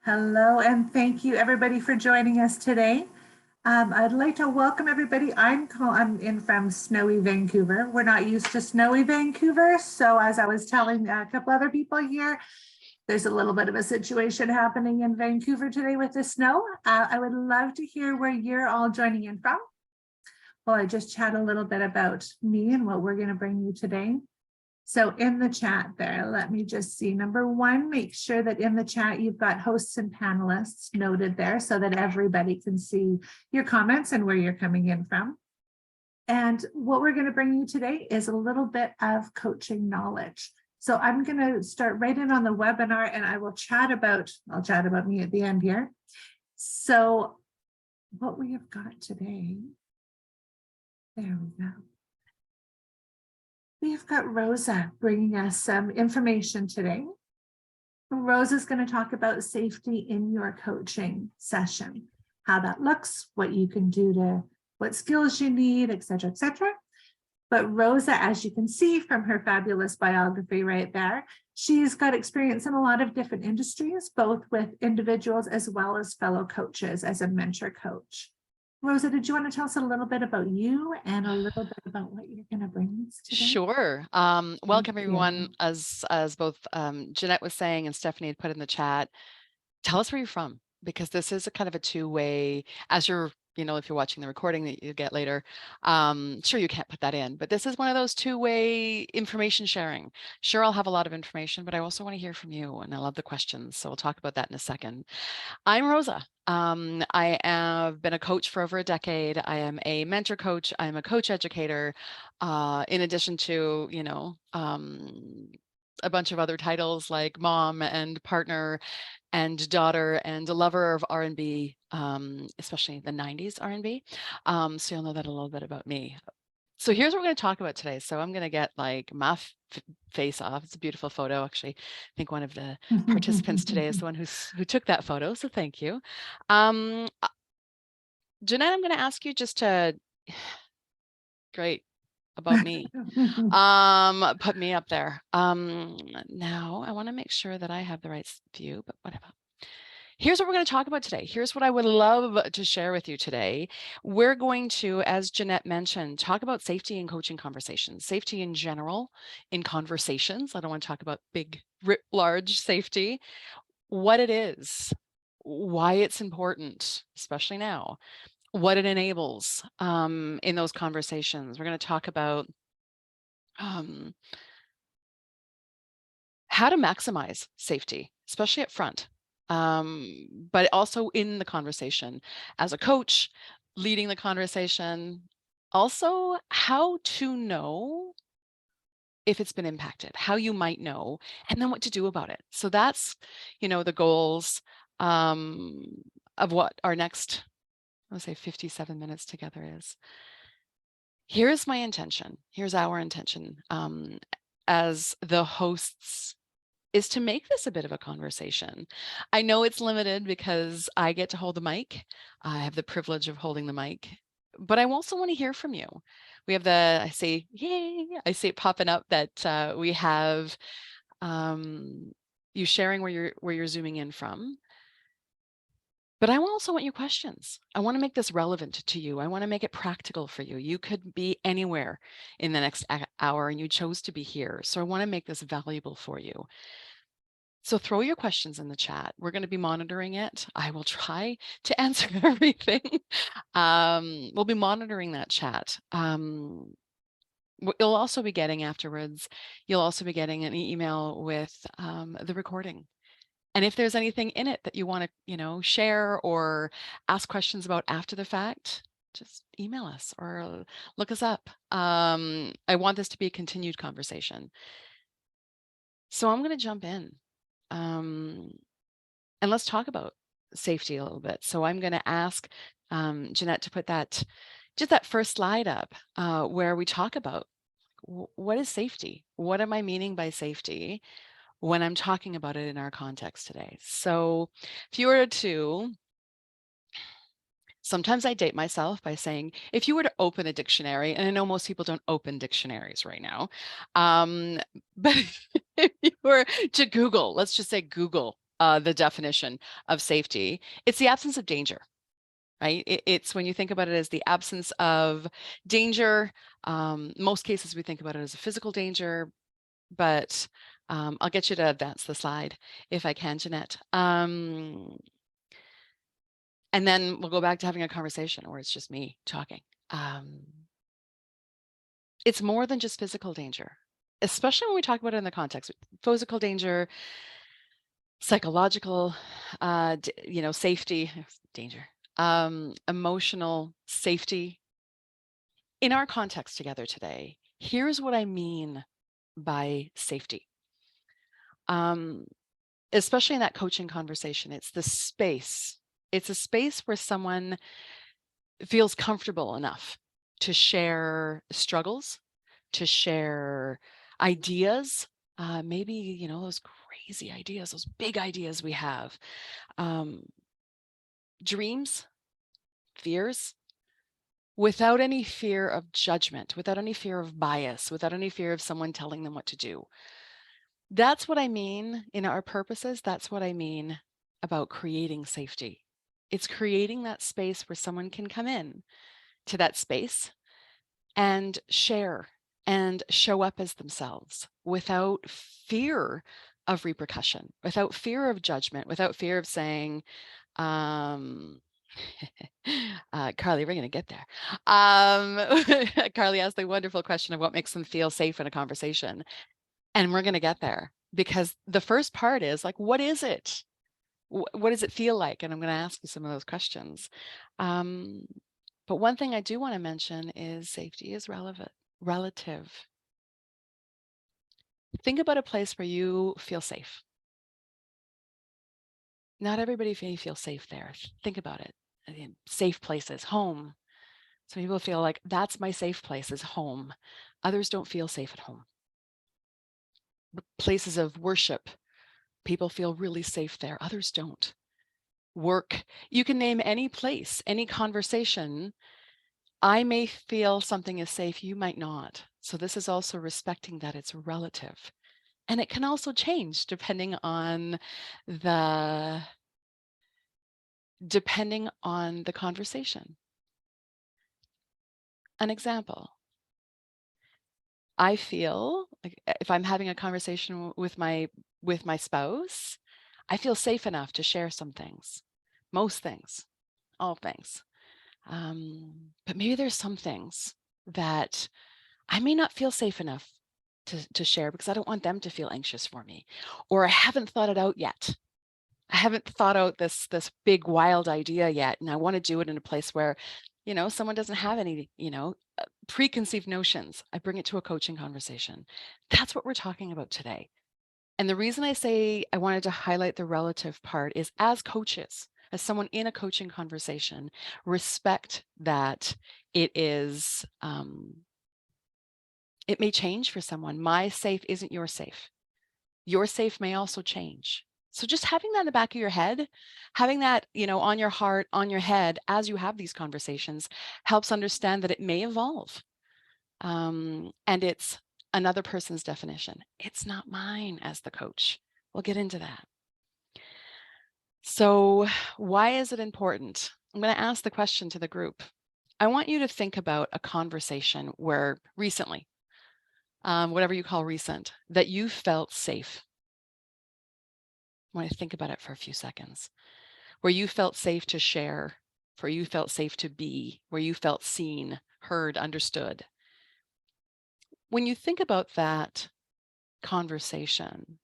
Hello, and thank you everybody for joining us today. I'd like to welcome everybody. I'm in from snowy Vancouver. We're not used to snowy Vancouver, so as I was telling a couple other people here, there's a little bit of a situation happening in Vancouver today with the snow. I would love to hear where you're all joining in from. Well, I just chat a little bit about me and what we're going to bring you today. So in the chat there, let me just see. Number one, make sure that in the chat you've got hosts and panelists noted there so that everybody can see your comments and where you're coming in from. And what we're going to bring you today is a little bit of coaching knowledge. So I'm going to start right in on the webinar and I'll chat about me at the end here. So what we have got today, there we go. We've got Rosa bringing us some information today. Rosa's going to talk about safety in your coaching session, how that looks, what you can do to, what skills you need, et cetera, et cetera. But Rosa, as you can see from her fabulous biography right there, she's got experience in a lot of different industries, both with individuals as well as fellow coaches as a mentor coach. Rosa, did you want to tell us a little bit about you and a little bit about what you're going to bring us today? Sure. Welcome everyone. As both Jeanette was saying and Stephanie had put in the chat, tell us where you're from, because this is a kind of a two-way, as you're, if you're watching the recording that you get later, sure, you can't put that in, but this is one of those two-way information sharing. Sure, I'll have a lot of information, but I also want to hear from you, and I love the questions. So we'll talk about that in a second. I'm Rosa. I have been a coach for over a decade. I am a mentor coach. I'm a coach educator, in addition to, a bunch of other titles like mom and partner and daughter and a lover of R&B, especially the 90s R&B. So you'll know that a little bit about me. So here's what we're going to talk about today. So I'm going to get like my face off. It's a beautiful photo. Actually, I think one of the participants today is the one who took that photo. So thank you. Jeanette, I'm going to ask you just to, great, about me. Put me up there. Now I want to make sure that I have the right view, but whatever. Here's what we're going to talk about today. Here's what I would love to share with you today. We're going to, as Jeanette mentioned, talk about safety in coaching conversations, safety in general in conversations. I don't want to talk about big, large safety, what it is, why it's important, especially now, what it enables in those conversations. We're going to talk about how to maximize safety, especially up front. But also in the conversation as a coach, leading the conversation, also how to know if it's been impacted, how you might know, and then what to do about it. So that's, the goals of what our next, let's say 57 minutes together is. Here's my intention. Here's our intention as the hosts is to make this a bit of a conversation. I know it's limited because I get to hold the mic. I have the privilege of holding the mic, but I also want to hear from you. We have I see it popping up that we have you sharing where you're zooming in from. But I also want your questions. I want to make this relevant to you. I want to make it practical for you. You could be anywhere in the next hour and you chose to be here. So I want to make this valuable for you. So throw your questions in the chat. We're going to be monitoring it. I will try to answer everything. We'll be monitoring that chat. You'll also be getting afterwards, you'll also be getting an email with the recording. And if there's anything in it that you want to, share or ask questions about after the fact, just email us or look us up. I want this to be a continued conversation. So I'm going to jump in. And let's talk about safety a little bit. So I'm going to ask Jeanette to put just that first slide up where we talk about what is safety? What am I meaning by safety when I'm talking about it in our context today? So if you were to, sometimes I date myself by saying, if you were to open a dictionary, and I know most people don't open dictionaries right now, but if you were to Google, let's just say Google the definition of safety. It's the absence of danger, right? It's when you think about it as the absence of danger. Most cases we think about it as a physical danger, but I'll get you to advance the slide if I can, Jeanette. And then we'll go back to having a conversation where it's just me talking. It's more than just physical danger, especially when we talk about it in the context. Physical danger, psychological, safety, danger, emotional safety. In our context together today, here's what I mean by safety. Especially in that coaching conversation, it's the space. It's a space where someone feels comfortable enough to share struggles, to share ideas, maybe, those crazy ideas, those big ideas we have, dreams, fears, without any fear of judgment, without any fear of bias, without any fear of someone telling them what to do. That's what I mean in our purposes. That's what I mean about creating safety. It's creating that space where someone can come in to that space and share and show up as themselves without fear of repercussion, without fear of judgment, without fear of saying, Carly, we're going to get there. Carly asked the wonderful question of what makes them feel safe in a conversation. And we're going to get there, because the first part is like, what is it? What does it feel like? And I'm going to ask you some of those questions. But one thing I do want to mention is safety is relative. Think about a place where you feel safe. Not everybody feels safe there. Think about it. Safe places, home. Some people feel like that's my safe place is home. Others don't feel safe at home. Places of worship, people feel really safe there. Others don't. Work, you can name any place, any conversation. I may feel something is safe, you might not. So this is also respecting that it's relative. And it can also change depending on the conversation. An example. I feel like if I'm having a conversation with my spouse, I feel safe enough to share some things, most things, all things. But maybe there's some things that I may not feel safe enough to share because I don't want them to feel anxious for me, or I haven't thought it out yet. I haven't thought out this big wild idea yet, and I want to do it in a place where, someone doesn't have any, preconceived notions. I bring it to a coaching conversation. That's what we're talking about today. And the reason I say I wanted to highlight the relative part is, as coaches, as someone in a coaching conversation, respect that it is, it may change for someone. My safe isn't your safe. Your safe may also change. So just having that in the back of your head, having that, on your heart, on your head, as you have these conversations, helps understand that it may evolve. And it's another person's definition. It's not mine as the coach. We'll get into that. So why is it important? I'm going to ask the question to the group. I want you to think about a conversation where recently, whatever you call recent, that you felt safe. I want to think about it for a few seconds, where you felt safe to share, where you felt safe to be, where you felt seen, heard, understood. When you think about that conversation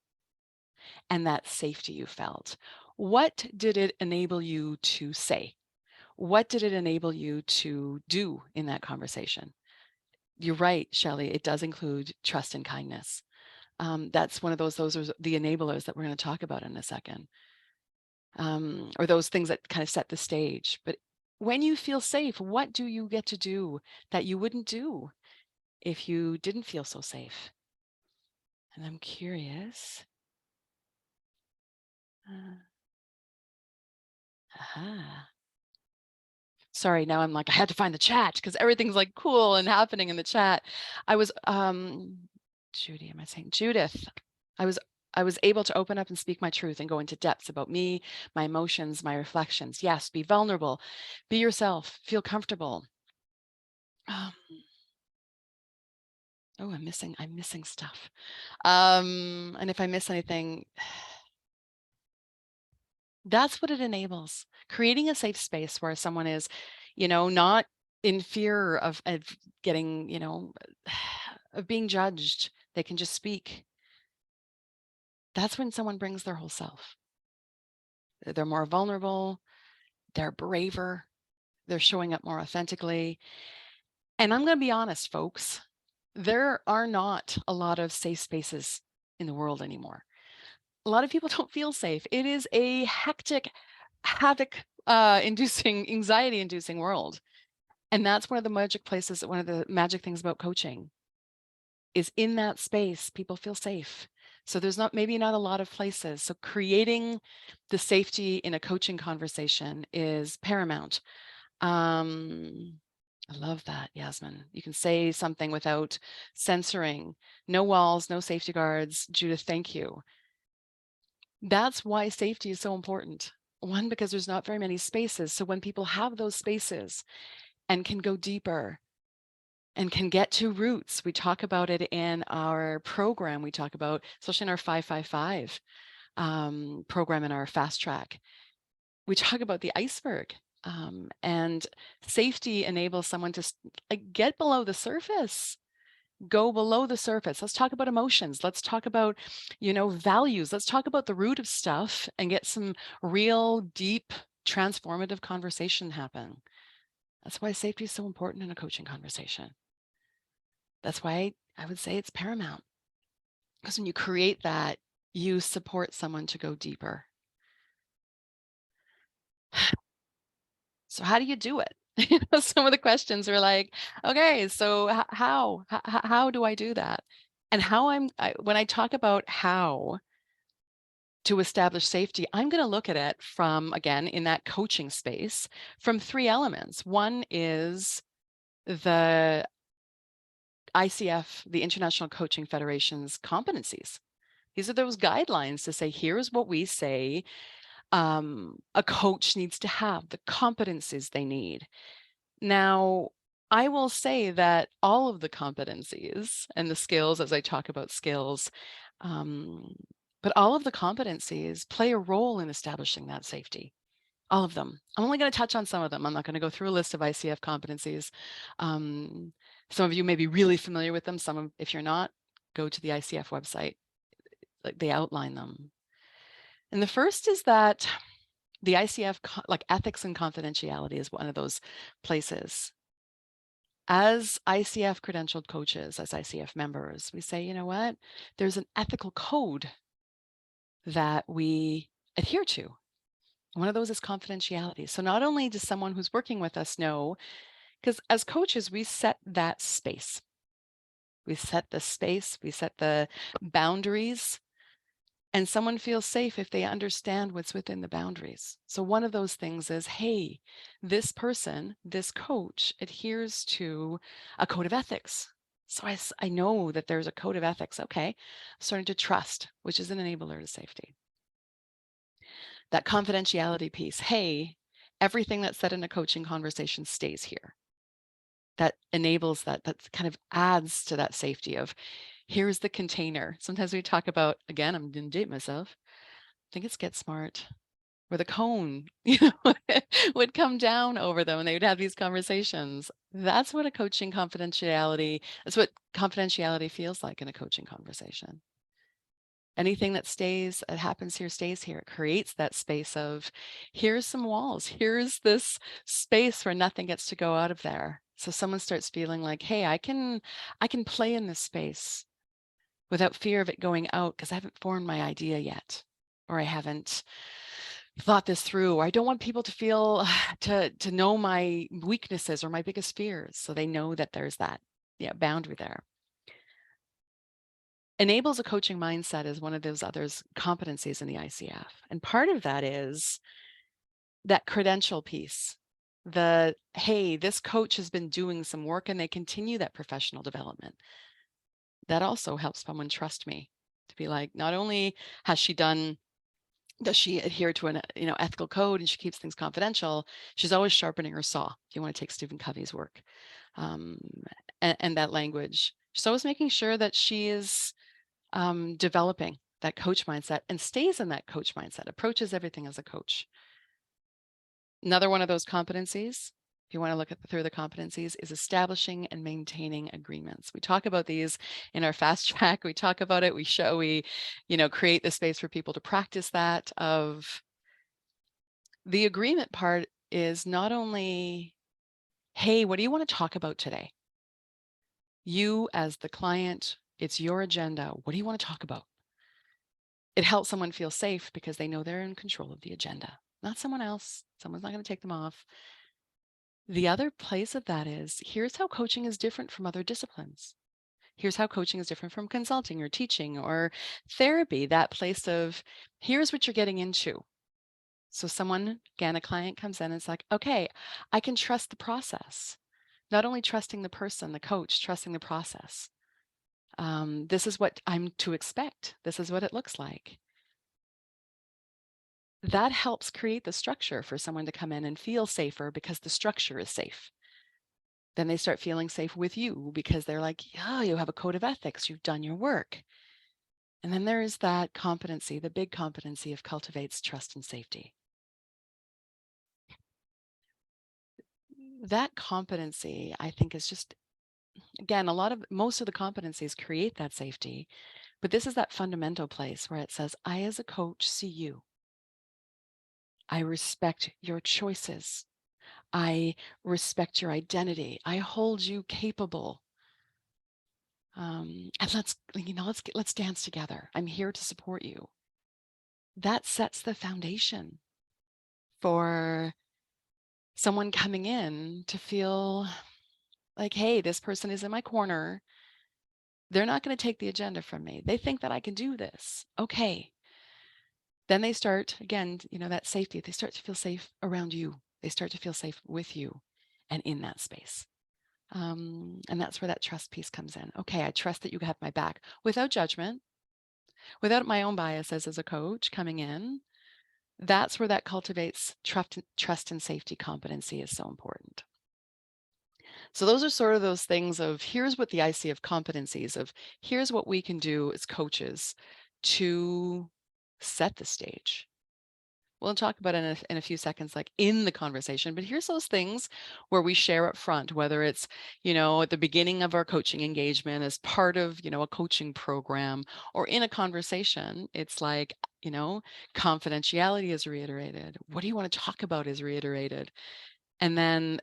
and that safety you felt, what did it enable you to say? What did it enable you to do in that conversation? You're right, Shelley, it does include trust and kindness. That's one of those are the enablers that we're going to talk about in a second. Or those things that kind of set the stage. But when you feel safe, what do you get to do that you wouldn't do if you didn't feel so safe? And I'm curious. Sorry, now I'm like, I had to find the chat because everything's like cool and happening in the chat. I was, Judy, am I saying Judith? I was I was able to open up and speak my truth and go into depths about me, my emotions, my reflections. Yes, be vulnerable, be yourself, feel comfortable. Um, oh, I'm missing stuff. And if I miss anything, that's what it enables. Creating a safe space where someone is, not in fear of getting, of being judged. They can just speak. That's when someone brings their whole self. They're more vulnerable, they're braver, they're showing up more authentically. And I'm going to be honest, folks, there are not a lot of safe spaces in the world anymore. A lot of people don't feel safe. It is a hectic, havoc inducing, anxiety inducing world. And that's one of the magic places, one of the magic things about coaching is in that space, people feel safe. So there's maybe not a lot of places. So creating the safety in a coaching conversation is paramount. I love that, Yasmin. You can say something without censoring. No walls, no safety guards. Judith, thank you. That's why safety is so important. One, because there's not very many spaces. So when people have those spaces and can go deeper and can get to roots, we talk about it in our program. We talk about, especially in our 555 program in our fast track, we talk about the iceberg. And safety enables someone to get below the surface, go below the surface. Let's talk about emotions. Let's talk about, values. Let's talk about the root of stuff and get some real deep transformative conversation happen. That's why safety is so important in a coaching conversation. That's why I would say it's paramount, because when you create that, you support someone to go deeper. So how do you do it? Some of the questions are like, okay, so how do I do that? And when I talk about how to establish safety, I'm going to look at it from, again, in that coaching space, from 3 elements. One is the ICF, the International Coaching Federation's competencies. These are those guidelines to say, here's what we say a coach needs to have, the competencies they need. Now, I will say that all of the competencies and the skills, as I talk about skills, but all of the competencies play a role in establishing that safety. All of them. I'm only going to touch on some of them. I'm not going to go through a list of ICF competencies. Some of you may be really familiar with them. If you're not, go to the ICF website. Like they outline them. And the first is that the ICF, like ethics and confidentiality, is one of those places. As ICF credentialed coaches, as ICF members, we say, you know what? There's an ethical code that we adhere to. One of those is confidentiality. So not only does someone who's working with us know, because as coaches, we set that space. We set the space, we set the boundaries, and someone feels safe if they understand what's within the boundaries. So one of those things is, hey, this person, this coach adheres to a code of ethics. So I know that there's a code of ethics. Okay, I'm starting to trust, which is an enabler to safety. That confidentiality piece, hey, everything that's said in a coaching conversation stays here. That enables that kind of adds to that safety of, here's the container. Sometimes we talk about, again, I'm going to date myself, I think it's Get Smart, where the cone, would come down over them and they would have these conversations. That's what that's what confidentiality feels like in a coaching conversation. Anything that happens here stays here. It creates that space of, here's some walls, here's this space where nothing gets to go out of there. So someone starts feeling like, hey, I can play in this space without fear of it going out because I haven't formed my idea yet, or I haven't thought this through, or I don't want people to feel to know my weaknesses or my biggest fears. So they know that there's that boundary there. Enables a coaching mindset is one of those others competencies in the ICF. And part of that is that credential piece. Hey, this coach has been doing some work and they continue that professional development. That also helps someone trust me. to be like, not only does she adhere to an ethical code and she keeps things confidential, she's always sharpening her saw, if you want to take Stephen Covey's work, and that language. She's always making sure that she is developing that coach mindset and stays in that coach mindset, approaches everything as a coach. Another one of those competencies, if you want to look through the competencies, is establishing and maintaining agreements. We talk about these in our fast track. We talk about it. We create the space for people to practice that. Of the agreement part is not only, hey, what do you want to talk about today? You as the client, it's your agenda. What do you want to talk about? It helps someone feel safe because they know they're in control of the agenda, not someone else. Someone's not going to take them off. The other place of that is, here's how coaching is different from other disciplines. Here's how coaching is different from consulting or teaching or therapy, that place of, here's what you're getting into. So someone, again, a client comes in and it's like, okay, I can trust the process. Not only trusting the person, the coach, trusting the process. This is what I'm to expect. This is what it looks like. That helps create the structure for someone to come in and feel safer because the structure is safe. Then they start feeling safe with you because they're like, yeah, you have a code of ethics, you've done your work. And then there is that competency, the big competency of cultivates trust and safety. That competency, I think, is just, again, most of the competencies create that safety, but this is that fundamental place where it says, I as a coach see you. I respect your choices. I respect your identity. I hold you capable. And let's dance together. I'm here to support you. That sets the foundation for someone coming in to feel like, hey, this person is in my corner. They're not going to take the agenda from me. They think that I can do this. Okay. Then they start, again, that safety. They start to feel safe around you. They start to feel safe with you and in that space. And that's where that trust piece comes in. Okay, I trust that you have my back without judgment, without my own biases as a coach coming in. That's where that cultivates trust and safety competency is so important. So those are sort of those things of, here's what the IC of competencies of, here's what we can do as coaches to set the stage. We'll talk about it in a few seconds, like in the conversation, but here's those things where we share up front, whether it's, at the beginning of our coaching engagement as part of, a coaching program, or in a conversation. It's like, confidentiality is reiterated. What do you want to talk about is reiterated. And then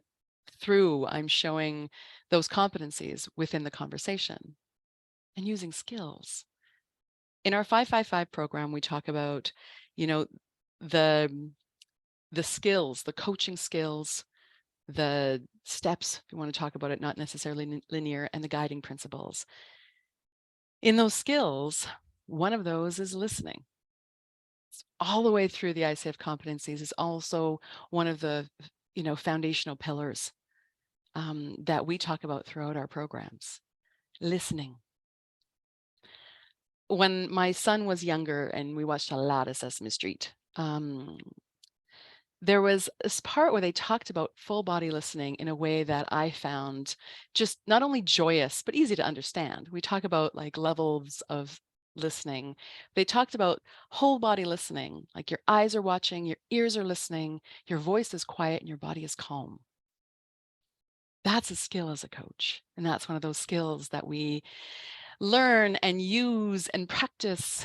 I'm showing those competencies within the conversation and using skills. In our 555 program, we talk about, the skills, the coaching skills, the steps, if you want to talk about it, not necessarily linear, and the guiding principles. In those skills, one of those is listening. All the way through the ICF competencies is also one of the, foundational pillars that we talk about throughout our programs. Listening. When my son was younger and we watched a lot of Sesame Street, there was this part where they talked about full body listening in a way that I found just not only joyous, but easy to understand. We talk about like levels of listening. They talked about whole body listening, like your eyes are watching, your ears are listening, your voice is quiet, and your body is calm. That's a skill as a coach. And that's one of those skills that we learn and use and practice.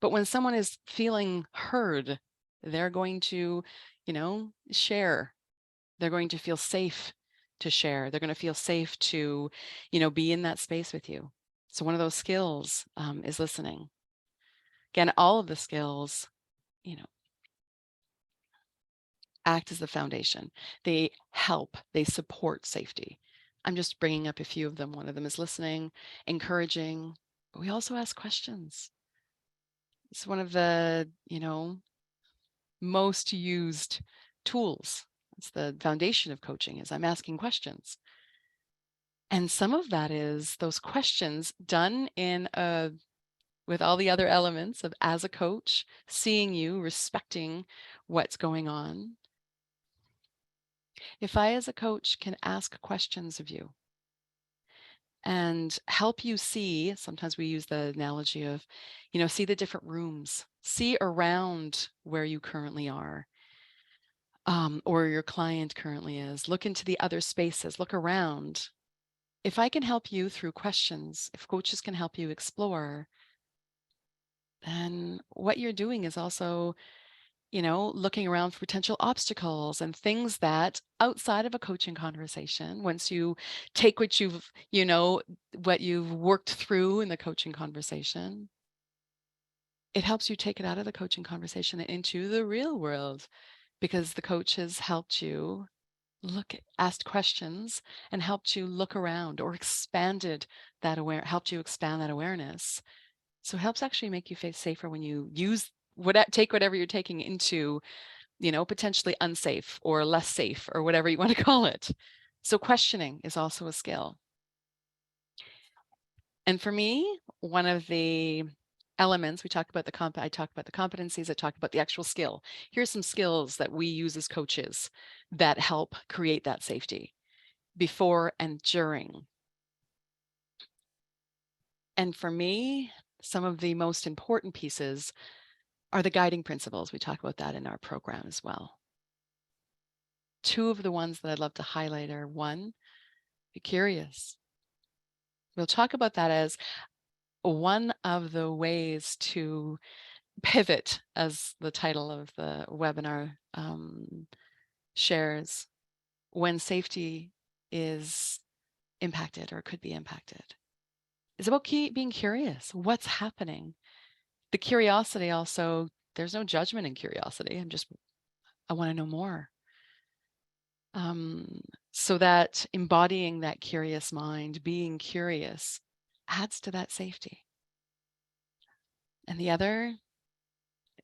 But when someone is feeling heard, they're going to, share. They're going to feel safe to share. They're going to feel safe to, be in that space with you. So one of those skills is listening. Again, all of the skills, act as the foundation. They help, they support safety. I'm just bringing up a few of them. One of them is listening, encouraging, but we also ask questions. It's one of the, most used tools. It's the foundation of coaching is I'm asking questions. And some of that is those questions done in a with all the other elements of as a coach, seeing you, respecting what's going on. If I, as a coach, can ask questions of you and help you see, sometimes we use the analogy of, see the different rooms, see around where you currently are, or your client currently is, look into the other spaces, look around. If I can help you through questions, if coaches can help you explore, then what you're doing is also, looking around for potential obstacles and things that outside of a coaching conversation, once you take what you've worked through in the coaching conversation, it helps you take it out of the coaching conversation and into the real world, because the coach has helped you asked questions and helped you look around, or helped you expand that awareness. So it helps actually make you feel safer when you take whatever you're taking into, potentially unsafe or less safe or whatever you want to call it. So questioning is also a skill. And for me, one of the elements, I talk about the competencies, I talk about the actual skill. Here's some skills that we use as coaches that help create that safety before and during. And for me, some of the most important pieces are the guiding principles. We talk about that in our program as well. Two of the ones that I'd love to highlight are: one, be curious. We'll talk about that as one of the ways to pivot, as the title of the webinar shares, when safety is impacted or could be impacted. It's about being curious. What's happening? The curiosity also, there's no judgment in curiosity. I want to know more. So that embodying that curious mind, being curious, adds to that safety. And the other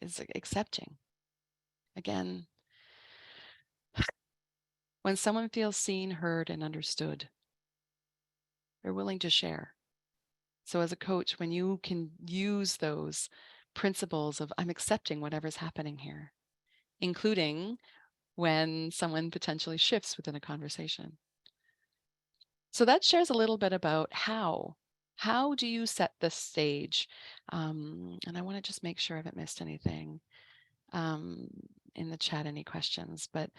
is accepting. Again, when someone feels seen, heard, and understood, they're willing to share. So as a coach, when you can use those principles of I'm accepting whatever's happening here, including when someone potentially shifts within a conversation. So that shares a little bit about how do you set the stage? And I want to just make sure I haven't missed anything in the chat, any questions, but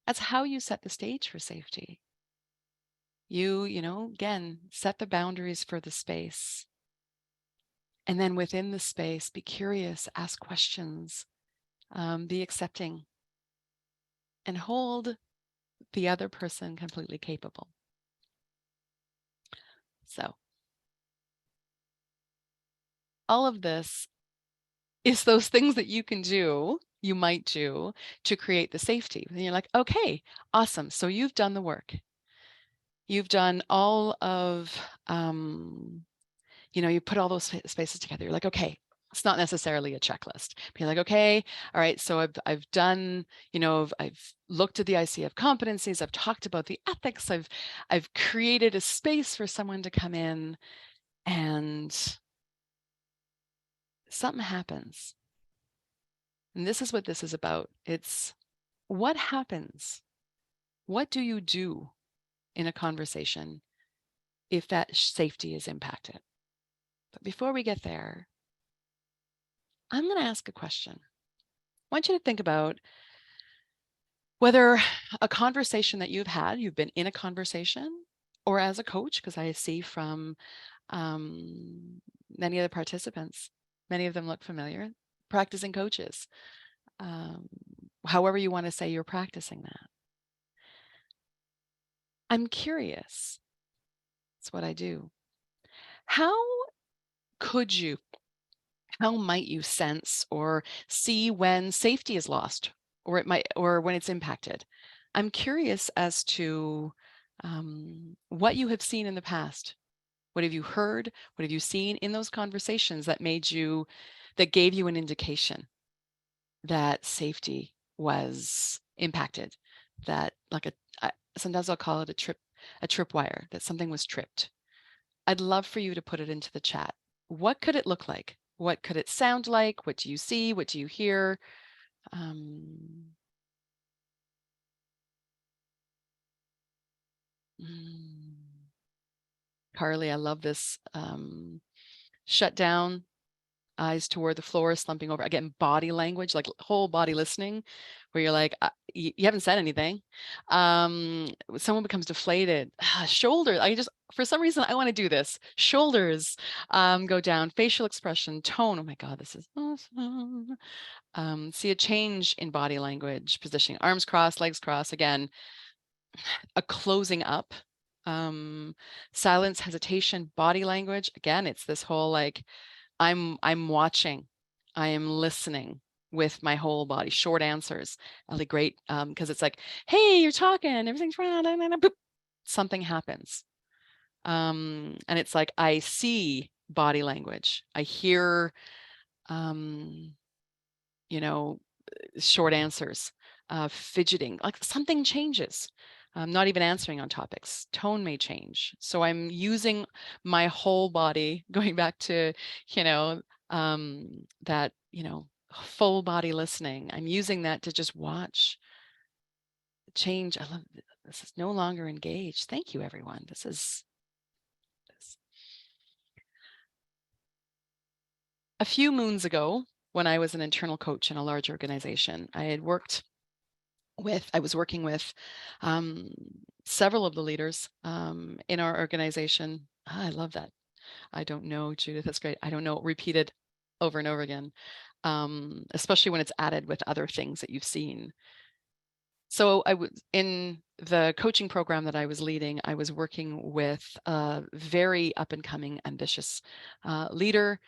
that's how you set the stage for safety. Again, set the boundaries for the space. And then within the space, be curious, ask questions, be accepting, and hold the other person completely capable. So all of this is those things that you might do to create the safety. And you're like, okay, awesome. So you've done the work. You've done all of, you put all those spaces together. You're like, okay, it's not necessarily a checklist. But you're like, okay, all right. So I've done, I've looked at the ICF competencies. I've talked about the ethics. I've created a space for someone to come in, and something happens. And this is what this is about. It's what happens. What do you do in a conversation if that safety is impacted? But before we get there, I'm going to ask a question. I want you to think about whether a conversation that you've been in a conversation, or as a coach, because I see from many of the participants, many of them look familiar, practicing coaches, however you want to say you're practicing that. I'm curious. That's what I do. How might you sense or see when safety is lost, or when it's impacted? I'm curious as to what you have seen in the past. What have you heard? What have you seen in those conversations that gave you an indication that safety was impacted? That, like sometimes I'll call it a tripwire, that something was tripped. I'd love for you to put it into the chat. what could it look like? What could it sound like? What do you see? What do you hear? Carly, I love this. Shut down, eyes toward the floor, slumping over. Again, body language, like whole body listening, where you're like, you haven't said anything. Someone becomes deflated. Shoulders, for some reason, I want to do this. Shoulders go down, facial expression, tone. Oh my God, this is awesome. See a change in body language, positioning, arms crossed, legs crossed. Again, a closing up. Silence, hesitation, body language. Again, it's this whole like, I'm watching, I am listening with my whole body. Short answers, really great, because it's like, hey, you're talking, everything's fine, and boop, something happens. And it's like, I see body language. I hear, short answers, fidgeting, like something changes. Not even answering on topics. Tone may change. So I'm using my whole body, going back to, that, full body listening. I'm using that to just watch change. I love this. Is no longer engaged. Thank you, everyone. This is a few moons ago when I was an internal coach in a large organization. I was working with several of the leaders in our organization. I love that. I don't know, Judith, that's great. I don't know, repeated over and over again, especially when it's added with other things that you've seen. So I was in the coaching program that I was leading, I was working with a very up and coming, ambitious leader.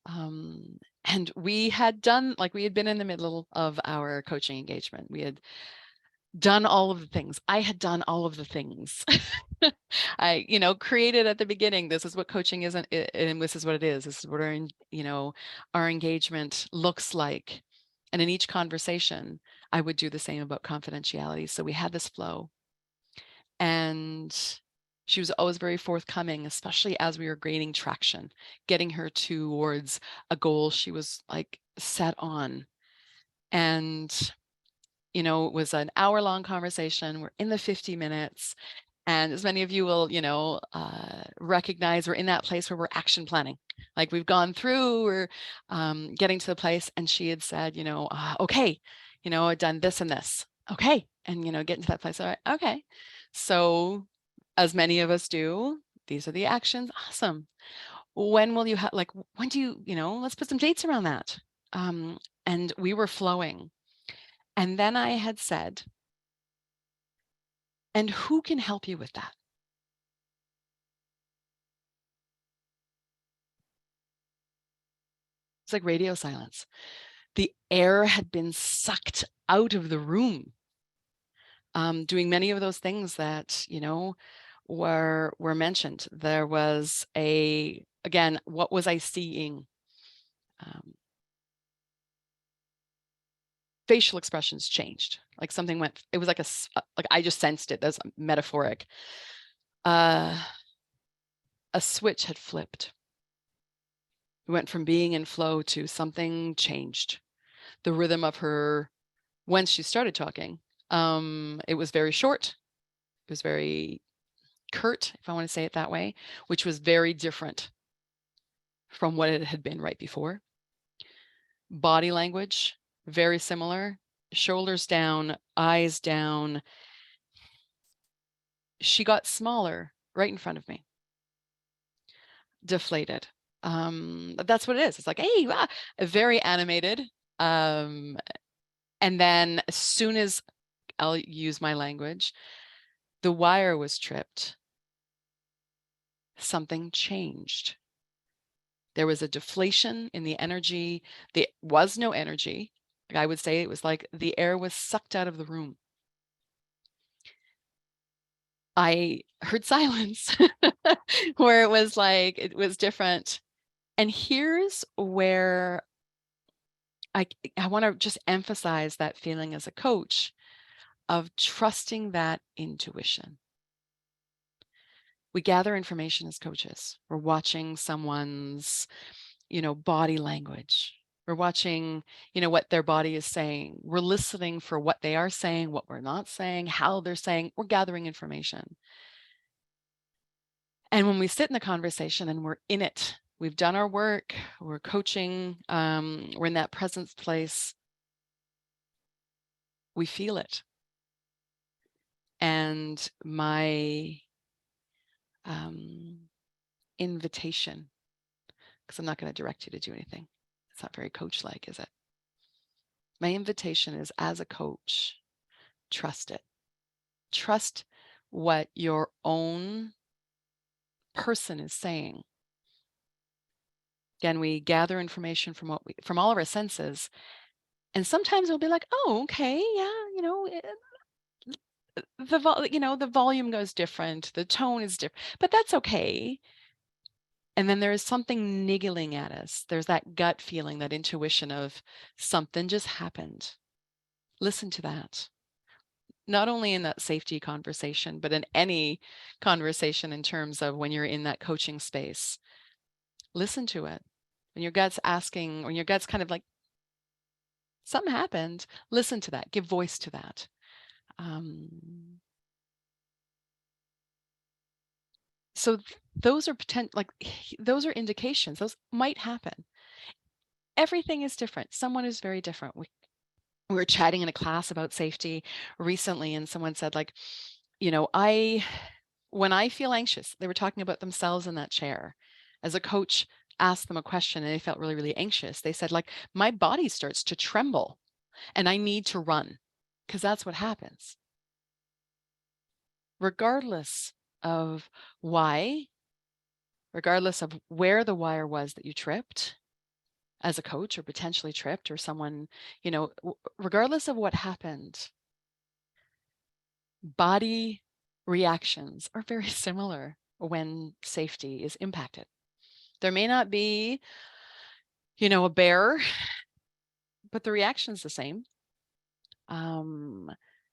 And we had been in the middle of our coaching engagement. We had done all of the things. I had done all of the things. I, created at the beginning, this is what coaching is, and this is what it is. This is what our engagement looks like. And in each conversation, I would do the same about confidentiality. So we had this flow. And she was always very forthcoming, especially as we were gaining traction, getting her towards a goal she was like set on. And it was an hour-long conversation. We're in the 50 minutes. And as many of you will, recognize, we're in that place where we're action planning. Like we've gone through, we're getting to the place. And she had said, okay, I've done this and this. Okay. And, get into that place. All right. Okay. So as many of us do, these are the actions. Awesome. When will you have, when do you, let's put some dates around that. And we were flowing. And then I had said, and who can help you with that? It's like radio silence. The air had been sucked out of the room, doing many of those things that, were mentioned. There was again, what was I seeing? Facial expressions changed. Like something went, it was like I just sensed it. That's metaphoric. A switch had flipped. We went from being in flow to something changed. The rhythm of her, when she started talking, it was very short. It was very curt, if I want to say it that way, which was very different from what it had been right before. Body language, very similar. Shoulders down, eyes down. She got smaller right in front of me. Deflated. That's what it is. It's like, hey, very animated. And then as soon as I'll use my language, the wire was tripped. Something changed. There was a deflation in the energy. There was no energy. I would say it was like the air was sucked out of the room. I heard silence where it was like, it was different. And here's where I want to just emphasize that feeling as a coach of trusting that intuition. We gather information as coaches. We're watching someone's, body language. We're watching, what their body is saying. We're listening for what they are saying, what we're not saying, how they're saying. We're gathering information. And when we sit in the conversation and we're in it, we've done our work, we're coaching, we're in that presence place, we feel it. And my invitation, because I'm not going to direct you to do anything. It's not very coach-like, is it? My invitation is, as a coach, trust it. Trust what your own person is saying. Again, we gather information from all of our senses, and sometimes we'll be like, "Oh, okay, yeah, the volume goes different, the tone is different, but that's okay." And then there is something niggling at us. There's that gut feeling, that intuition of something just happened. Listen to that. Not only in that safety conversation, but in any conversation in terms of when you're in that coaching space. Listen to it. When your gut's asking, when your gut's kind of like, something happened, listen to that. Give voice to that. So those are those are indications. Those might happen. Everything is different. Someone is very different. We were chatting in a class about safety recently, and someone said, like, when I feel anxious, they were talking about themselves in that chair. As a coach asked them a question and they felt really, really anxious, they said, like, my body starts to tremble and I need to run, because that's what happens. Regardless of why, regardless of where the wire was that you tripped as a coach, or potentially tripped, or someone, regardless of what happened, body reactions are very similar when safety is impacted. There may not be, a bear, but the reaction is the same.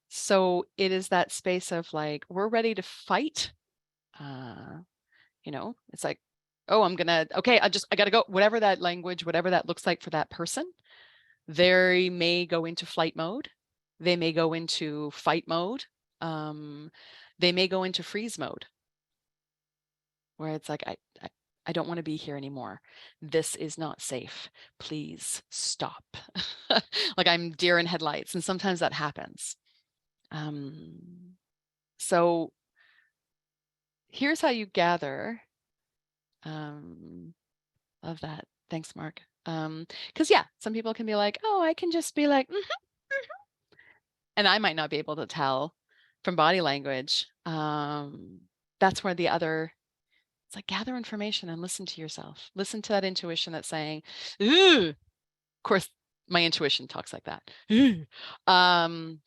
So it is that space of, like, we're ready to fight. It's like, oh, okay, I got to go, whatever that language, whatever that looks like for that person. They may go into flight mode. They may go into fight mode. They may go into freeze mode, where it's like, I don't want to be here anymore. This is not safe. Please stop. Like I'm deer in headlights. And sometimes that happens. So here's how you gather. Love that. Thanks, Mark. Because yeah, some people can be like, oh, I can just be like, and I might not be able to tell from body language. That's where it's like, gather information and listen to yourself. Listen to that intuition that's saying, ooh. Of course, my intuition talks like that.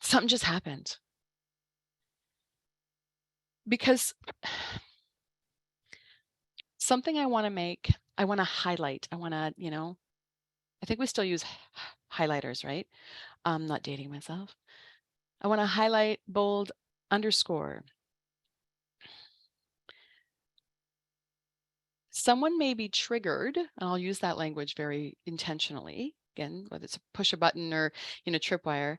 Something just happened. Because something I want to highlight. I want to, I think we still use highlighters, right? I'm not dating myself. I want to highlight, bold, underscore. Someone may be triggered, and I'll use that language very intentionally. Again, whether it's push a button or, tripwire.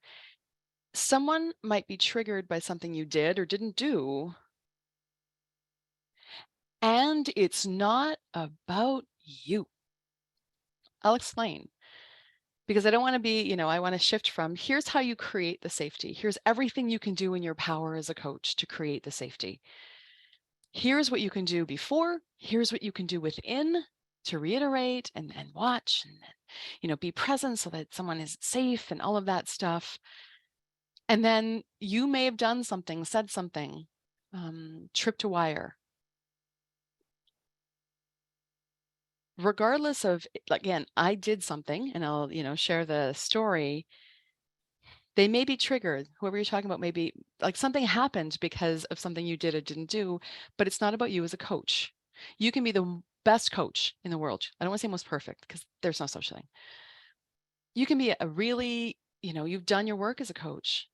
Someone might be triggered by something you did or didn't do. And it's not about you. I'll explain. Because I don't want to be, I want to shift from, here's how you create the safety. Here's everything you can do in your power as a coach to create the safety. Here's what you can do before. Here's what you can do within to reiterate and watch and, be present so that someone is safe and all of that stuff. And then you may have done something, said something, tripped a wire. Regardless of, again, I did something, and I'll, share the story. They may be triggered. Whoever you're talking about may be, like, something happened because of something you did or didn't do, but it's not about you as a coach. You can be the best coach in the world. I don't want to say most perfect, because there's no such thing. You can be a really, you've done your work as a coach.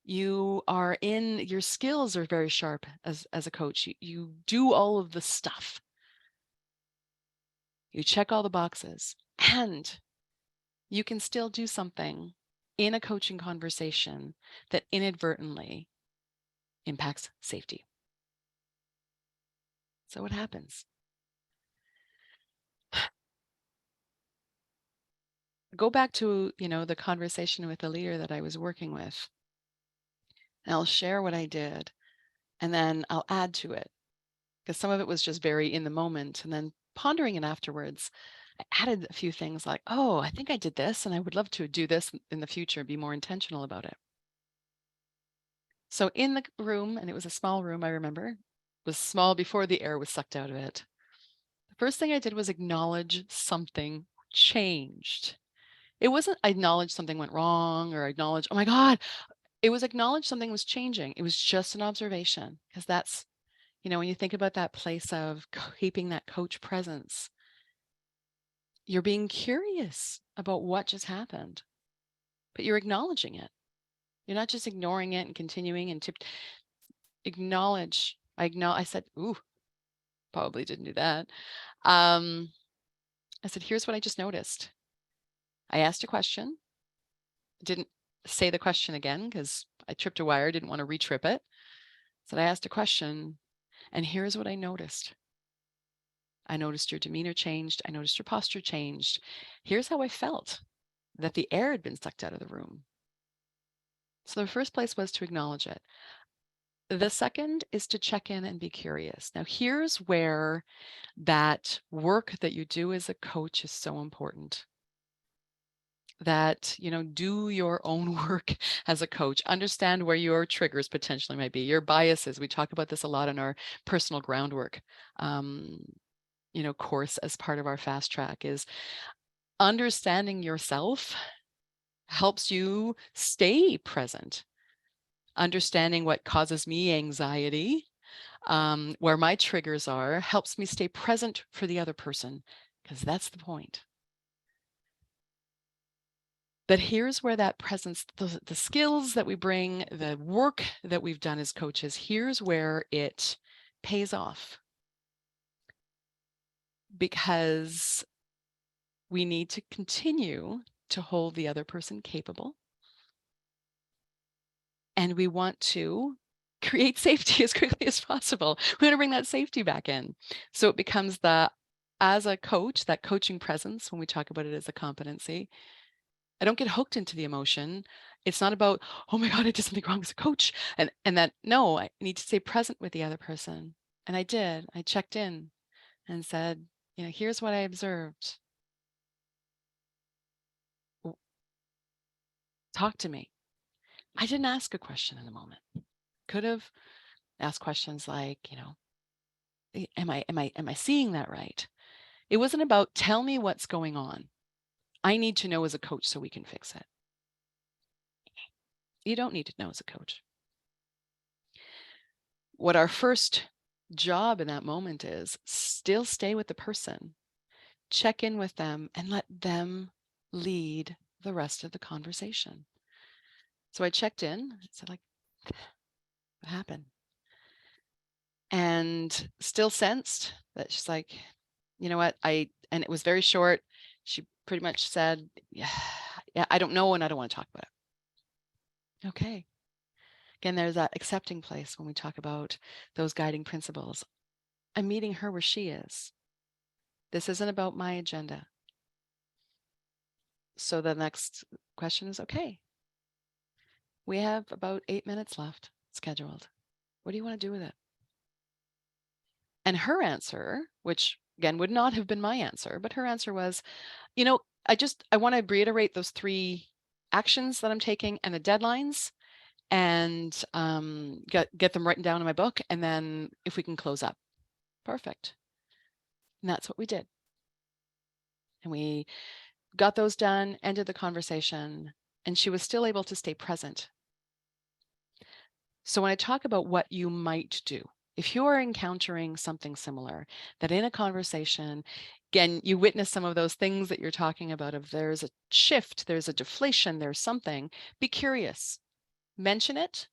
Your skills are very sharp as a coach. You do all of the stuff. You check all the boxes, and you can still do something in a coaching conversation that inadvertently impacts safety. So what happens? Go back to, the conversation with the leader that I was working with. And I'll share what I did, and then I'll add to it, because some of it was just very in the moment. And then pondering it afterwards, I added a few things like, oh, I think I did this, and I would love to do this in the future, be more intentional about it. So in the room, and it was a small room, I remember, it was small before the air was sucked out of it. The first thing I did was acknowledge something changed. It wasn't acknowledge something went wrong or acknowledge, oh my God, it was acknowledge something was changing. It was just an observation, because that's, when you think about that place of keeping that coach presence, you're being curious about what just happened, but you're acknowledging it. You're not just ignoring it and continuing and acknowledge. I said, ooh, probably didn't do that. I said, here's what I just noticed. I asked a question, didn't say the question again because I tripped a wire, didn't want to re-trip it. So I asked a question, and here's what I noticed. I noticed your demeanor changed. I noticed your posture changed. Here's how I felt, that the air had been sucked out of the room. So the first place was to acknowledge it. The second is to check in and be curious. Now, here's where that work that you do as a coach is so important. That, do your own work as a coach. Understand where your triggers potentially might be, your biases. We talk about this a lot in our personal groundwork course as part of our fast track. Is understanding yourself helps you stay present. Understanding what causes me anxiety, where my triggers are, helps me stay present for the other person, because that's the point. But here's where that presence, the skills that we bring, the work that we've done as coaches, here's where it pays off. Because we need to continue to hold the other person capable. And we want to create safety as quickly as possible. We want to bring that safety back in. So it becomes as a coach, that coaching presence, when we talk about it as a competency, I don't get hooked into the emotion. It's not about, oh my God, I did something wrong as a coach. And that, no, I need to stay present with the other person. And I did. I checked in and said, here's what I observed. Talk to me. I didn't ask a question in the moment. Could have asked questions like, am I seeing that right? It wasn't about tell me what's going on. I need to know as a coach so we can fix it. You don't need to know as a coach. What our first job in that moment is, still stay with the person, check in with them, and let them lead the rest of the conversation. So I checked in, I said, like, what happened? And still sensed that she's like, you know what, and it was very short. She pretty much said, yeah, I don't know, and I don't want to talk about it. Okay. Again, there's that accepting place when we talk about those guiding principles. I'm meeting her where she is. This isn't about my agenda. So the next question is, okay, we have about 8 minutes left scheduled. What do you want to do with it? And her answer, which again would not have been my answer, but her answer was, I want to reiterate those 3 actions that I'm taking and the deadlines, and get them written down in my book. And then if we can close up, perfect. And that's what we did. And we got those done, ended the conversation, and she was still able to stay present. So when I talk about what you might do, if you are encountering something similar, that in a conversation, again, you witness some of those things that you're talking about, if there's a shift, there's a deflation, there's something, be curious. mention it,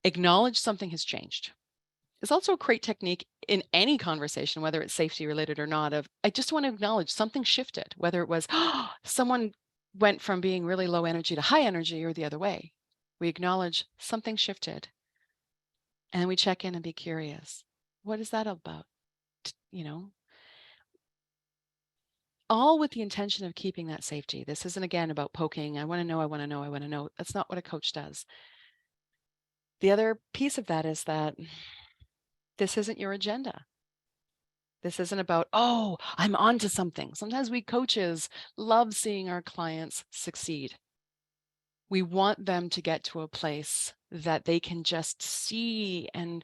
acknowledge something has changed. It's also a great technique in any conversation, whether it's safety related or not, of I just want to acknowledge something shifted, whether it was someone went from being really low energy to high energy or the other way. We acknowledge something shifted and then we check in and be curious. What is that about? You know, all with the intention of keeping that safety. This isn't again about poking. I want to know, I want to know, I want to know. That's not what a coach does. The other piece of that is that this isn't your agenda. This isn't about, oh, I'm onto something. Sometimes we coaches love seeing our clients succeed. We want them to get to a place that they can just see and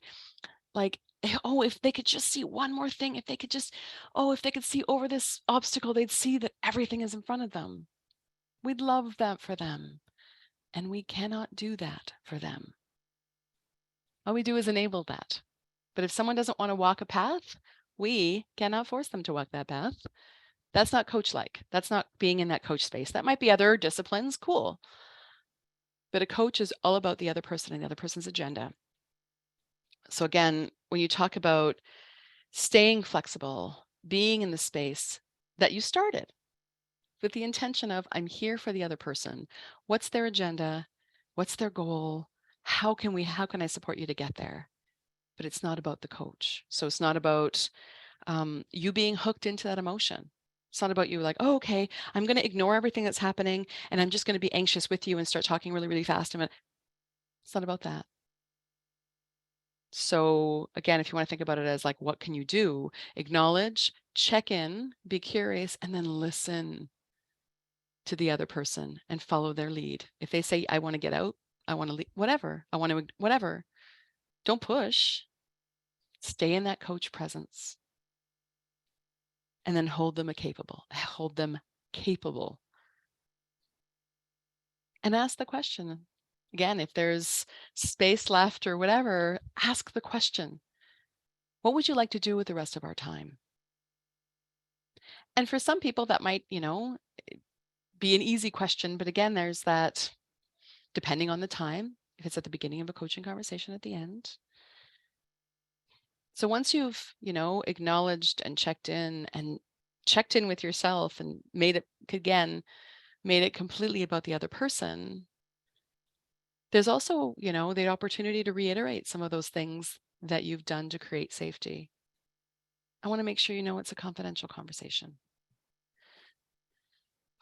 like, oh, if they could just see one more thing, if they could just, oh, if they could see over this obstacle, they'd see that everything is in front of them. We'd love that for them. And we cannot do that for them. All we do is enable that. But if someone doesn't want to walk a path, we cannot force them to walk that path. That's not coach-like. That's not being in that coach space. That might be other disciplines, cool. But a coach is all about the other person and the other person's agenda. So again, when you talk about staying flexible, being in the space that you started with the intention of, I'm here for the other person. What's their agenda? What's their goal? How can I support you to get there? But it's not about the coach. So it's not about you being hooked into that emotion. It's not about you like, oh, okay, I'm going to ignore everything that's happening and I'm just going to be anxious with you and start talking really, really fast. It's not about that. So again, if you want to think about it as like, what can you do? Acknowledge, check in, be curious, and then listen to the other person and follow their lead. If they say, I want to get out, I want to leave, whatever, I want to, whatever, don't push. Stay in that coach presence and then hold them capable. And ask the question. Again, if there's space left or whatever, ask the question. What would you like to do with the rest of our time? And for some people that might, be an easy question, but again, there's that depending on the time, if it's at the beginning of a coaching conversation at the end. So once you've, acknowledged and checked in with yourself and made it completely about the other person, there's also, the opportunity to reiterate some of those things that you've done to create safety. I want to make sure you know it's a confidential conversation.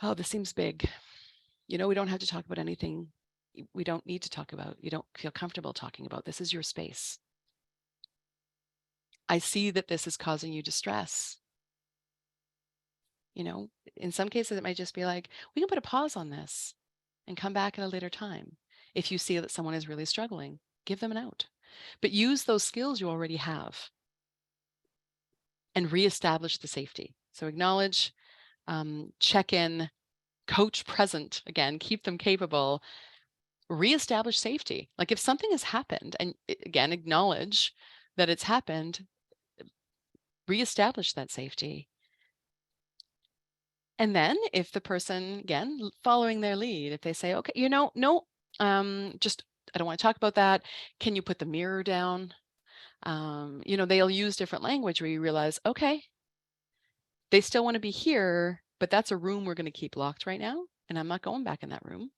Oh, this seems big. We don't have to talk about anything we don't need to talk about. You don't feel comfortable talking about. This is your space. I see that this is causing you distress. In some cases, it might just be like, we can put a pause on this and come back at a later time. If you see that someone is really struggling, give them an out. But use those skills you already have and reestablish the safety. So acknowledge, check in, coach present, again, keep them capable, reestablish safety. Like if something has happened and again, acknowledge that it's happened, reestablish that safety. And then if the person, again, following their lead, if they say, okay, no, just, I don't want to talk about that. Can you put the mirror down? They'll use different language where you realize, okay, they still want to be here, but that's a room we're going to keep locked right now. And I'm not going back in that room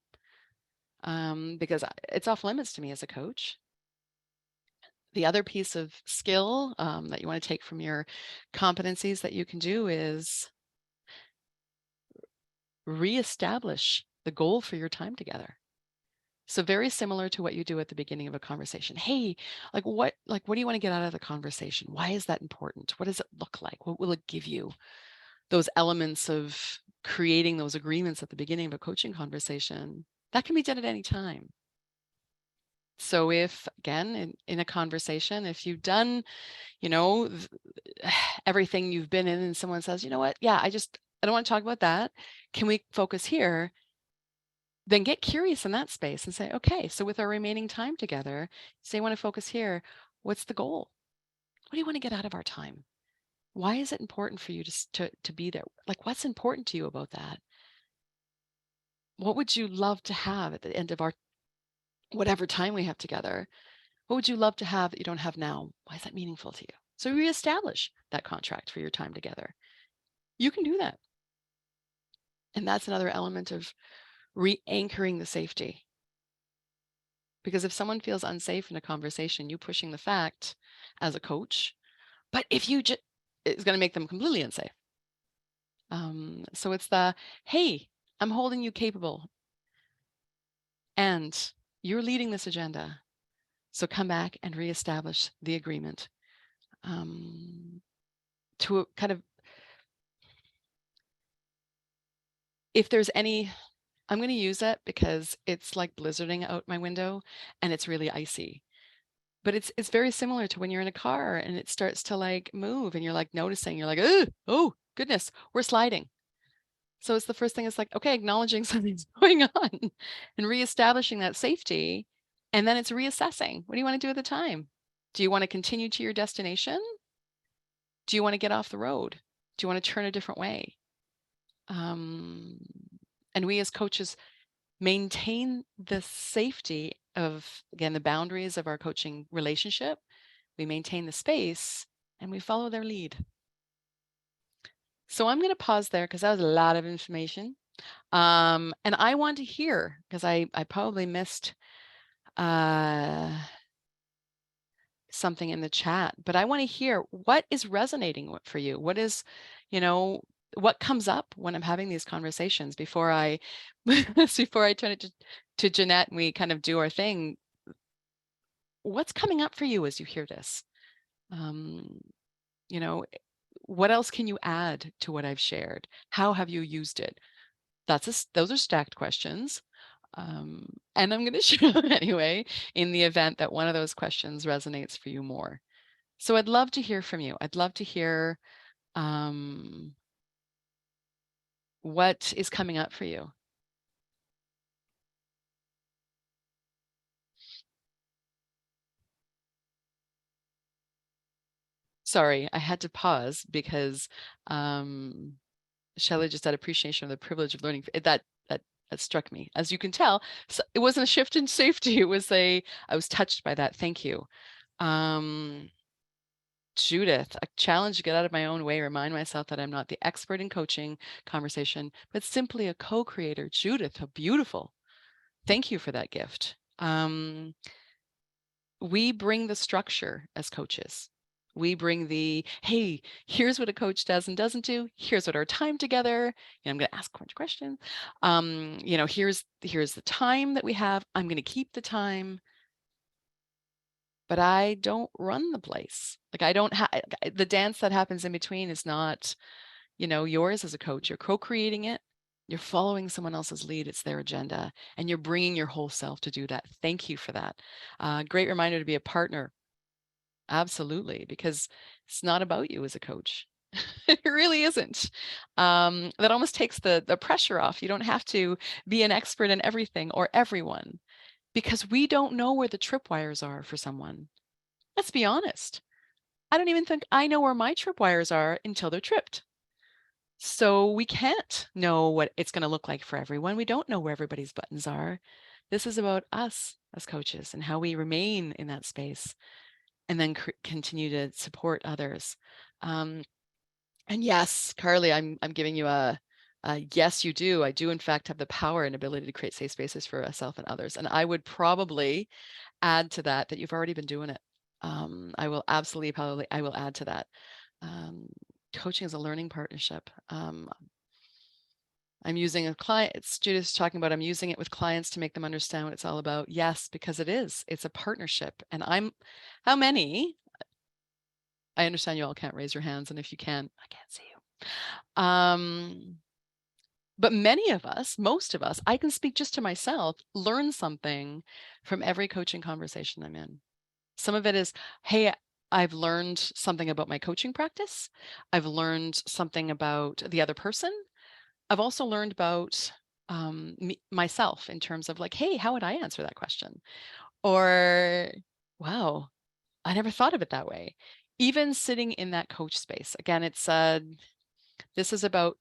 because it's off limits to me as a coach. The other piece of skill that you want to take from your competencies that you can do is reestablish the goal for your time together. So very similar to what you do at the beginning of a conversation. Hey, what do you want to get out of the conversation? Why is that important? What does it look like? What will it give you? Those elements of creating those agreements at the beginning of a coaching conversation, that can be done at any time. So if, again, in a conversation, if you've done, everything you've been in and someone says, you know what, yeah, I don't want to talk about that. Can we focus here? Then get curious in that space and say, okay, so with our remaining time together, say you want to focus here, what's the goal? What do you want to get out of our time? Why is it important for you to be there? Like, what's important to you about that? What would you love to have at the end of our whatever time we have together, what would you love to have that you don't have now? Why is that meaningful to you? So reestablish that contract for your time together. You can do that. And that's another element of re-anchoring the safety. Because if someone feels unsafe in a conversation, you pushing the fact as a coach, but if you just, it's going to make them completely unsafe. So it's the, hey, I'm holding you capable and you're leading this agenda. So come back and reestablish the agreement to kind of, if there's any, I'm going to use it because it's like blizzarding out my window and it's really icy. But it's very similar to when you're in a car and it starts to like move and you're like noticing, you're like, oh goodness, we're sliding. So it's the first thing, it's like, okay, acknowledging something's going on and reestablishing that safety. And then it's reassessing. What do you want to do at the time? Do you want to continue to your destination? Do you want to get off the road? Do you want to turn a different way? And we as coaches maintain the safety of, again, the boundaries of our coaching relationship. We maintain the space and we follow their lead. So I'm going to pause there because that was a lot of information. And I want to hear, because I probably missed something in the chat, but I want to hear what is resonating for you. What is, what comes up when I'm having these conversations before I turn it to Jeanette and we kind of do our thing. What's coming up for you as you hear this? What else can you add to what I've shared? How have you used it? Those are stacked questions. And I'm going to share them anyway, in the event that one of those questions resonates for you more. So I'd love to hear from you. I'd love to hear what is coming up for you. Sorry, I had to pause because Shelley just had appreciation of the privilege of learning. That struck me. As you can tell, so it wasn't a shift in safety. It was I was touched by that. Thank you. Judith, a challenge to get out of my own way, remind myself that I'm not the expert in coaching conversation, but simply a co-creator. Judith, how beautiful. Thank you for that gift. We bring the structure as coaches. We bring the, hey, here's what a coach does and doesn't do. Here's what our time together. I'm going to ask a bunch of questions. Here's the time that we have. I'm going to keep the time. But I don't run the place. Like I don't have the dance that happens in between is not, yours as a coach. You're co-creating it. You're following someone else's lead. It's their agenda, and you're bringing your whole self to do that. Thank you for that. Great reminder to be a partner. Absolutely, because it's not about you as a coach. It really isn't. That almost takes the pressure off. You don't have to be an expert in everything or everyone, because we don't know where the tripwires are for someone. Let's be honest. I don't even think I know where my tripwires are until they're tripped. So we can't know what it's going to look like for everyone. We don't know where everybody's buttons are. This is about us as coaches and how we remain in that space and then continue to support others. And yes, Carly, I'm giving you a yes, you do. I do, in fact, have the power and ability to create safe spaces for myself and others. And I would probably add to that you've already been doing it. I will absolutely, I will add to that. Coaching is a learning partnership. I'm using a client, it's Judith's talking about, I'm using it with clients to make them understand what it's all about. Yes, because it is. It's a partnership. And how many? I understand you all can't raise your hands. And if you can, I can't see you. But many of us, most of us, I can speak just to myself, learn something from every coaching conversation I'm in. Some of it is, hey, I've learned something about my coaching practice. I've learned something about the other person. I've also learned about myself in terms of like, hey, how would I answer that question? Or, wow, I never thought of it that way. Even sitting in that coach space. Again, it's this is about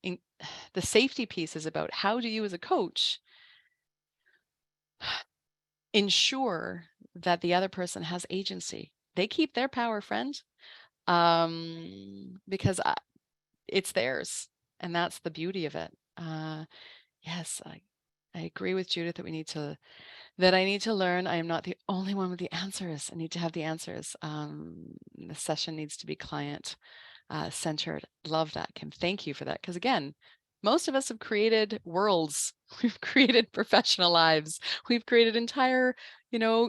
the safety piece is about how do you as a coach ensure that the other person has agency. They keep their power, friend, because it's theirs, and that's the beauty of it. Yes, I agree with Judith that I need to learn. I am not the only one with the answers. I need to have the answers. The session needs to be client centered. Love that, Kim. Thank you for that. Because again, most of us have created worlds. We've created professional lives. We've created entire,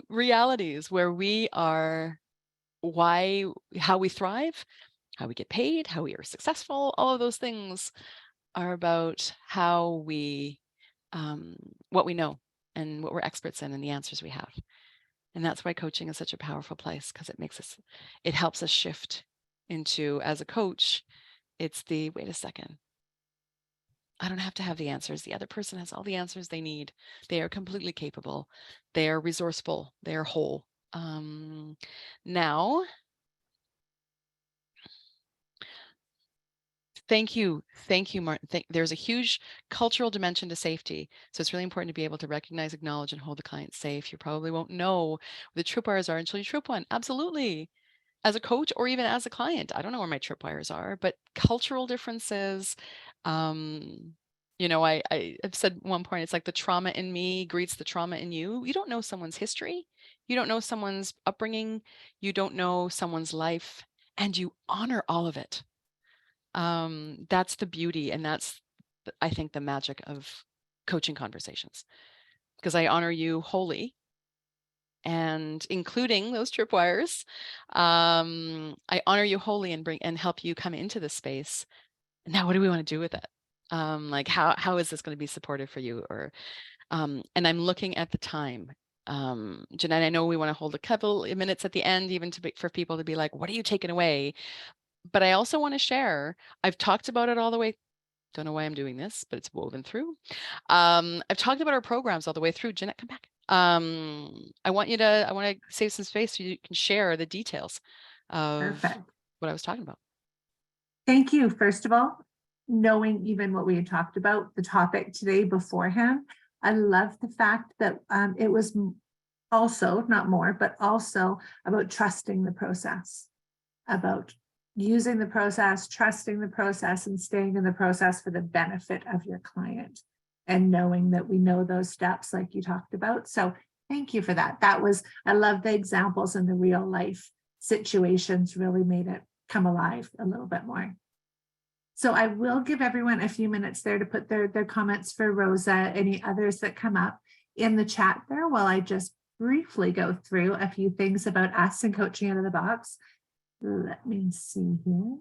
realities where we are how we thrive, how we get paid, how we are successful. All of those things are about how what we know and what we're experts in and the answers we have. And that's why coaching is such a powerful place, because it helps us shift into, as a coach, it's wait a second, I don't have to have the answers. The other person has all the answers they need. They are completely capable. They are resourceful. They are whole. Now, thank you, Martin. There's a huge cultural dimension to safety. So it's really important to be able to recognize, acknowledge, and hold the client safe. You probably won't know what the tripwires are until you trip one. Absolutely. As a coach or even as a client, I don't know where my tripwires are, but cultural differences. I've said at one point, it's like the trauma in me greets the trauma in you. You don't know someone's history. You don't know someone's upbringing. You don't know someone's life, and you honor all of it. That's the beauty, and that's, I think, the magic of coaching conversations, because I honor you wholly, and including those tripwires. I honor you wholly and help you come into this space. Now, what do we want to do with it? Like how is this going to be supportive for you? And I'm looking at the time. Jeanette, I know we want to hold a couple of minutes at the end, even for people to be like, what are you taking away? But I also want to share, I've talked about it all the way. Don't know why I'm doing this, but it's woven through. I've talked about our programs all the way through. Jeanette, come back. I want to save some space so you can share the details of Perfect. what I was talking about. Thank you. First of all, knowing even what we had talked about, the topic today beforehand, I love the fact that it was also, not more, but also about trusting the process, about using the process, trusting the process, and staying in the process for the benefit of your client, and knowing that we know those steps like you talked about. So thank you for that. I love the examples and the real life situations really made it come alive a little bit more. So I will give everyone a few minutes there to put their comments for Rosa, any others that come up in the chat there, while I just briefly go through a few things about us and coaching out of the box. Let me see here.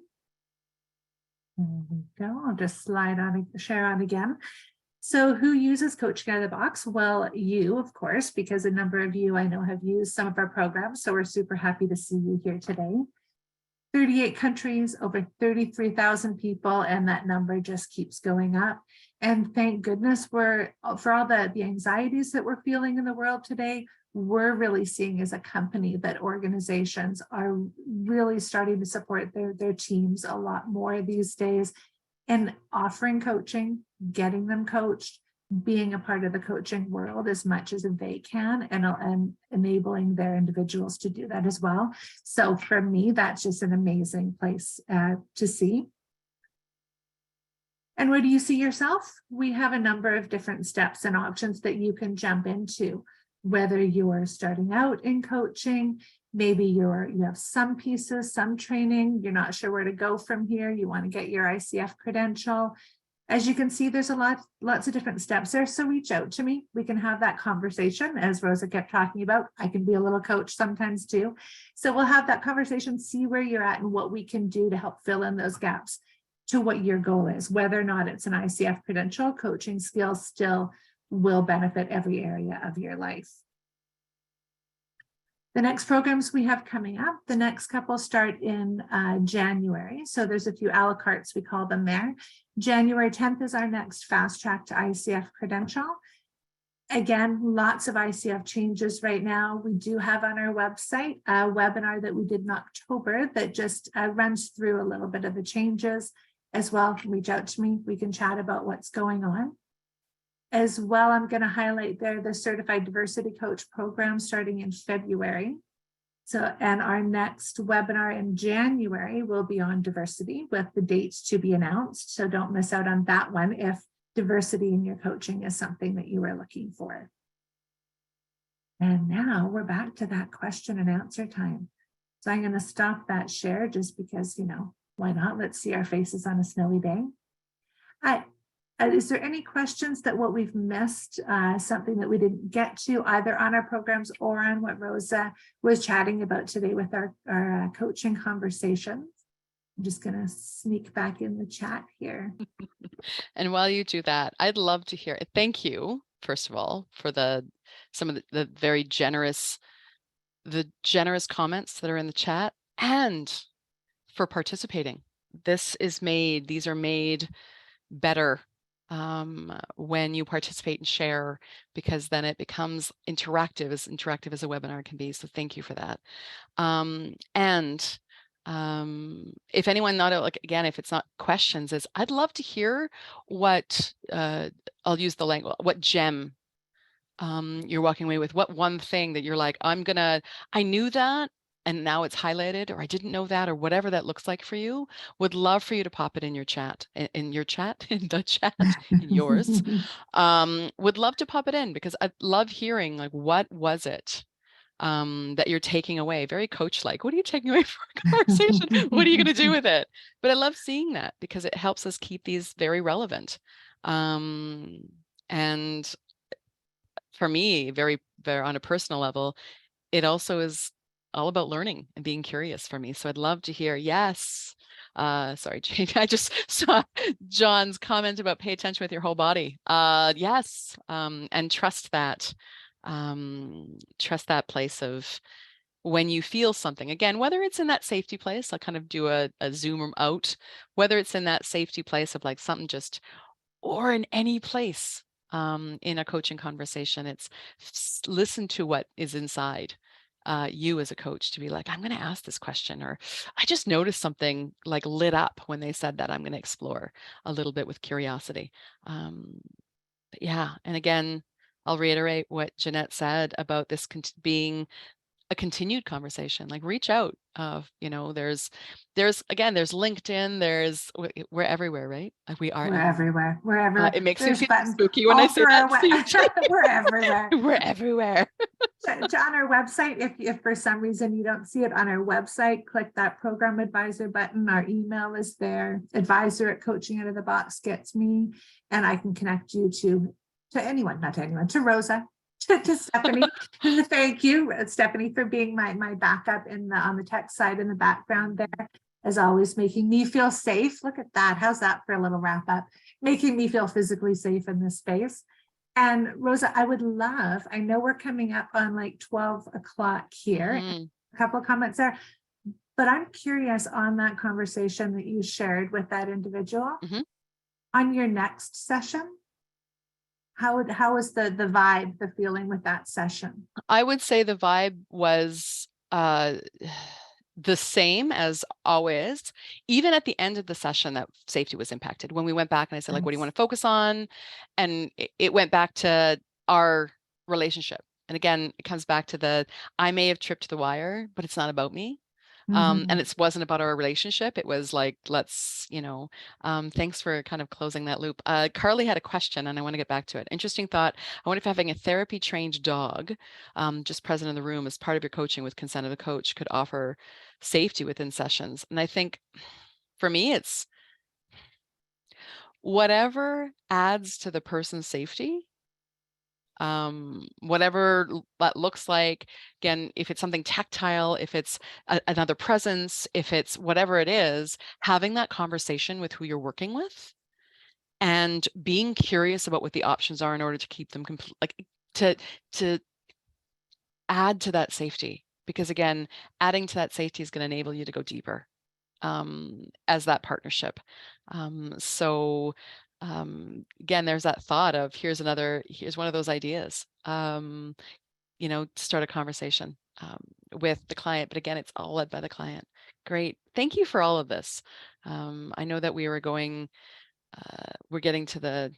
There we go. I'll just share on again. So who uses coaching out of the box? Well, you, of course, because a number of you I know have used some of our programs. So we're super happy to see you here today. 38 countries, over 33,000 people, and that number just keeps going up. And thank goodness for all the anxieties that we're feeling in the world today, we're really seeing as a company that organizations are really starting to support their teams a lot more these days, and offering coaching, getting them coached, being a part of the coaching world as much as they can, and enabling their individuals to do that as well. So for me, that's just an amazing place to see. And where do you see yourself? We have a number of different steps and options that you can jump into, whether you're starting out in coaching, maybe you have some pieces, some training, you're not sure where to go from here, you want to get your ICF credential. As you can see, there's lots of different steps there. So reach out to me. We can have that conversation. As Rosa kept talking about, I can be a little coach sometimes too. So we'll have that conversation, see where you're at and what we can do to help fill in those gaps to what your goal is. Whether or not it's an ICF credential, coaching skills still will benefit every area of your life. The next programs we have coming up, the next couple start in January. So there's a few a la cartes, we call them there. January 10th is our next fast track to ICF credential. Again, lots of ICF changes right now. We do have on our website a webinar that we did in October that just runs through a little bit of the changes as well. Reach out to me. We can chat about what's going on. As well, I'm going to highlight there the Certified Diversity Coach program starting in February. So, and our next webinar in January will be on diversity with the dates to be announced. So don't miss out on that one if diversity in your coaching is something that you are looking for. And now we're back to that question and answer time. So I'm going to stop that share just because, you know, why not? Let's see our faces on a snowy day. Is there any questions that what we've missed, something that we didn't get to either on our programs or on what Rosa was chatting about today with our coaching conversations? I'm just going to sneak back in the chat here. And while you do that, I'd love to hear it. Thank you, first of all, for some of the very generous comments that are in the chat and for participating. These are made better when you participate and share, because then it becomes interactive as a webinar can be. So thank you for that. If anyone again, if it's not questions, I'd love to hear what I'll use the language, what gem you're walking away with, what one thing that you're like, I knew that and now it's highlighted, or I didn't know that, or whatever that looks like for you. Would love for you to pop it in your chat, in the chat, in yours. Would love to pop it in, because I love hearing, like, what was it that you're taking away? Very coach-like. What are you taking away from a conversation? What are you going to do with it? But I love seeing that because it helps us keep these very relevant. And for me, very, very on a personal level, it also is all about learning and being curious for me. So I'd love to hear, yes. Sorry, Jane, I just saw John's comment about pay attention with your whole body. Yes, and trust that place of when you feel something, again, whether it's in that safety place, I'll kind of do a zoom out, whether it's in that safety place of like something just, or in any place in a coaching conversation, it's listen to what is inside you as a coach, to be like, I'm going to ask this question, or I just noticed something like lit up when they said that. I'm going to explore a little bit with curiosity. But yeah, and again, I'll reiterate what Jeanette said about this being a continued conversation. Like, reach out. There's LinkedIn, we're everywhere, right? We are everywhere. We're everywhere. It makes There's me feel buttons spooky when I say that. we're everywhere. We're everywhere. On our website, if for some reason you don't see it on our website, click that program advisor button. Our email is there. advisor@coachingoutofthebox gets me, and I can connect you to anyone, not to anyone, to Rosa, to Stephanie. Thank you, Stephanie, for being my backup on the tech side in the background there, as always, making me feel safe. Look at that. How's that for a little wrap up? Making me feel physically safe in this space. And Rosa, I would love, I know we're coming up on like 12 o'clock here, a couple of comments there, but I'm curious on that conversation that you shared with that individual on your next session. How was the vibe, the feeling with that session? I would say the vibe was the same as always. Even at the end of the session, that safety was impacted. When we went back and I said, like, what do you want to focus on? And it went back to our relationship. And again, it comes back to I may have tripped the wire, but it's not about me. And it wasn't about our relationship. It was like, let's, thanks for kind of closing that loop. Carly had a question and I want to get back to it. Interesting thought. I wonder if having a therapy trained dog, just present in the room as part of your coaching with consent of the coach, could offer safety within sessions. And I think for me, it's whatever adds to the person's safety. Whatever that looks like. Again, if it's something tactile, if it's another presence, if it's whatever it is, having that conversation with who you're working with and being curious about what the options are in order to keep them to add to that safety. Because again, adding to that safety is going to enable you to go deeper as that partnership. Again, there's that thought of here's one of those ideas, to start a conversation with the client. But again, it's all led by the client. Great. Thank you for all of this. I know that we're getting to the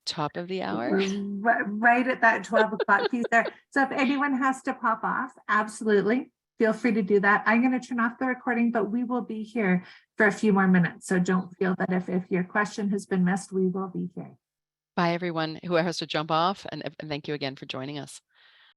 top of the hour. We're right at that 12 o'clock piece there. So if anyone has to pop off, absolutely feel free to do that. I'm going to turn off the recording, but we will be here for a few more minutes. So don't feel that if your question has been missed, we will be here. Bye, everyone who has to jump off. And thank you again for joining us.